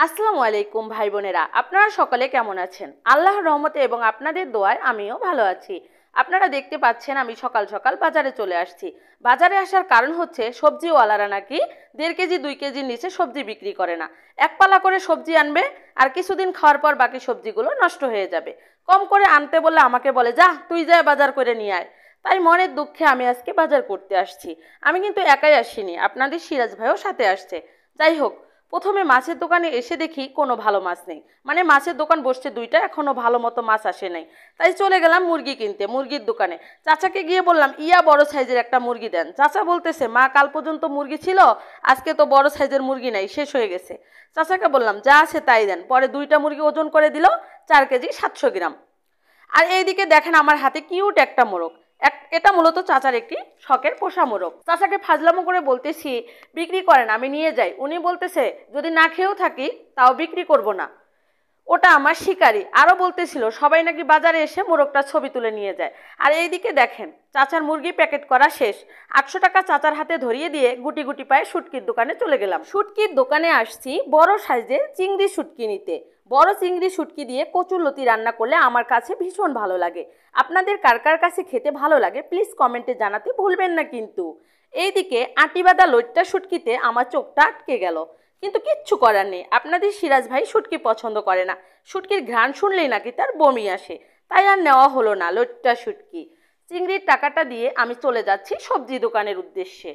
আসসালামু আলাইকুম ভাই বোনেরা, আপনারা সকলে কেমন আছেন? আল্লাহর রহমতে এবং আপনাদের দোয়ায় আমিও ভালো আছি। আপনারা দেখতে পাচ্ছেন আমি সকাল সকাল বাজারে চলে আসছি। বাজারে আসার কারণ হচ্ছে সবজিওয়ালারা নাকি 1.5 কেজি 2 কেজির নিচে সবজি বিক্রি করে না। এক পালা করে সবজি আনবে আর কিছুদিন খাওয়ার পর বাকি সবজিগুলো নষ্ট হয়ে যাবে। কম করে আনতে বললে আমাকে বলে, যা তুই যা বাজার করে নিয়ে আয়। তাই মনের দুঃখে আমি আজকে বাজার করতে আসছি। আমি কিন্তু একাই আসিনি, আপনাদের সিরাজ ভাইও সাথে আসছে। যাই হোক, প্রথমে মাছের দোকানে এসে দেখি কোনো ভালো মাছ নেই, মানে মাছের দোকান বসছে দুইটা, এখনো ভালো মতো মাছ আসে নাই। তাই চলে গেলাম মুরগি কিনতে মুরগির দোকানে। চাচাকে গিয়ে বললাম, বড় সাইজের একটা মুরগি দেন। চাচা বলতেছে, মা কাল পর্যন্ত মুরগি ছিল, আজকে তো বড় সাইজের মুরগি নাই, শেষ হয়ে গেছে। চাচাকে বললাম, যা আছে তাই দেন। পরে 2টা মুরগি ওজন করে দিল 4 কেজি 700 গ্রাম। আর এইদিকে দেখেন আমার হাতে কিউট একটা মোরগ। এটা মূলত চাচার একটি শখের পোষা মোরগ। চাচাকে ফাজলামো করে বলতেছি, বিক্রি করেন, আমি নিয়ে যাই। উনি বলতেছে, যদি না খেয়েও থাকি তাও বিক্রি করব না, ওটা আমার শিকারি। আরও বলতেছিল সবাই নাকি বাজারে এসে মোরগটা ছবি তুলে নিয়ে যায়। আর এইদিকে দেখেন চাচার মুরগি প্যাকেট করা শেষ। 800 টাকা চাচার হাতে ধরিয়ে দিয়ে গুটি গুটি পায়ে শুটকির দোকানে চলে গেলাম। শুটকির দোকানে আসছি বড় সাইজের চিংড়ি শুটকি নিতে। বড় চিংড়ি শুটকি দিয়ে কচুরলতি রান্না করলে আমার কাছে ভীষণ ভালো লাগে। আপনাদের কার কার কাছে খেতে ভালো লাগে প্লিজ কমেন্টে জানাতে ভুলবেন না কিন্তু। এইদিকে আটি বাঁধা লইট্টা শুটকিতে আমার চোখটা আটকে গেল, কিন্তু কিচ্ছু করার নেই। আপনাদের সিরাজ ভাই শুটকি পছন্দ করে না, শুটকির ঘ্রাণ শুনলেই নাকি তার বমি আসে। তাই আর নেওয়া হলো না লইট্টা শুটকি। চিংড়ির টাকাটা দিয়ে আমি চলে যাচ্ছি সবজি দোকানের উদ্দেশ্যে।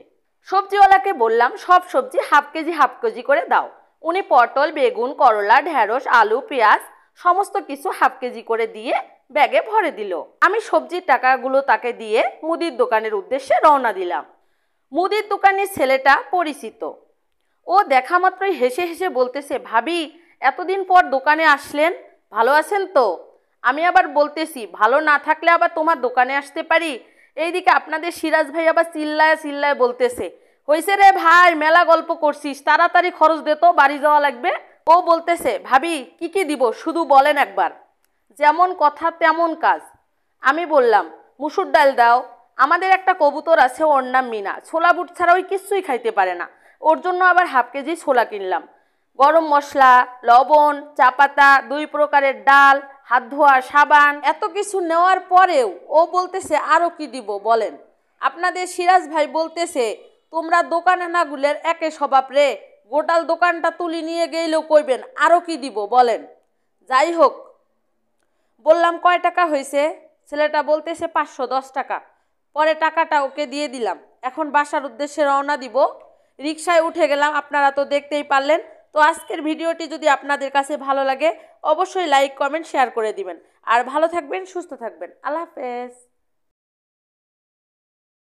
সবজিওয়ালাকে বললাম, সব সবজি হাফ কেজি করে দাও। উনি পটল, বেগুন, করলা, ঢেঁড়স, আলু, পেঁয়াজ সমস্ত কিছু হাফ কেজি করে দিয়ে ব্যাগে ভরে দিল। আমি সবজির টাকাগুলো তাকে দিয়ে মুদির দোকানের উদ্দেশ্যে রওনা দিলাম। মুদির দোকানের ছেলেটা পরিচিত। ও দেখা মাত্রই হেসে হেসে বলতেছে, ভাবি এতদিন পর দোকানে আসলেন, ভালো আছেন তো? আমি আবার বলতেছি, ভালো না থাকলে আবার তোমার দোকানে আসতে পারি? এইদিকে আপনাদের সিরাজ ভাই আবার চিল্লায় চিল্লায় বলতেছে, হইছে রে ভাই, মেলা গল্প করছিস, তাড়াতাড়ি খরচ দে তো, বাড়ি যাওয়া লাগবে। ও বলতেছে, ভাবি কি দিব শুধু বলেন একবার। যেমন কথা তেমন কাজ। আমি বললাম, মুসুর ডাল দাও। আমাদের একটা কবুতর আছে, ওর নাম মিনা, ছোলা বুট ছাড়া ওই কিছুই খাইতে পারে না। ওর জন্য আবার হাফ কেজি ছোলা কিনলাম। গরম মশলা, লবণ, চা পাতা, 2 প্রকারের ডাল, হাত ধোয়া সাবান, এত কিছু নেওয়ার পরেও ও বলতেছে আরও কি দিব বলেন। আপনাদের সিরাজ ভাই বলতেছে, তোমরা দোকানে না গুলের একে স্বভাব রে, গোটাল দোকানটা তুলি নিয়ে গেলেও কইবেন আরও কি দিব বলেন। যাই হোক, বললাম কয় টাকা হয়েছে? ছেলেটা বলতেছে 510 টাকা। পরে টাকাটা ওকে দিয়ে দিলাম। এখন বাসার উদ্দেশ্যে রওনা দিব। রিকশায় উঠে গেলাম, আপনারা তো দেখতেই পারলেন। তো আজকের ভিডিওটি যদি আপনাদের কাছে ভালো লাগে অবশ্যই লাইক, কমেন্ট, শেয়ার করে দিবেন। আর ভালো থাকবেন, সুস্থ থাকবেন। আল্লাহ হাফেজ।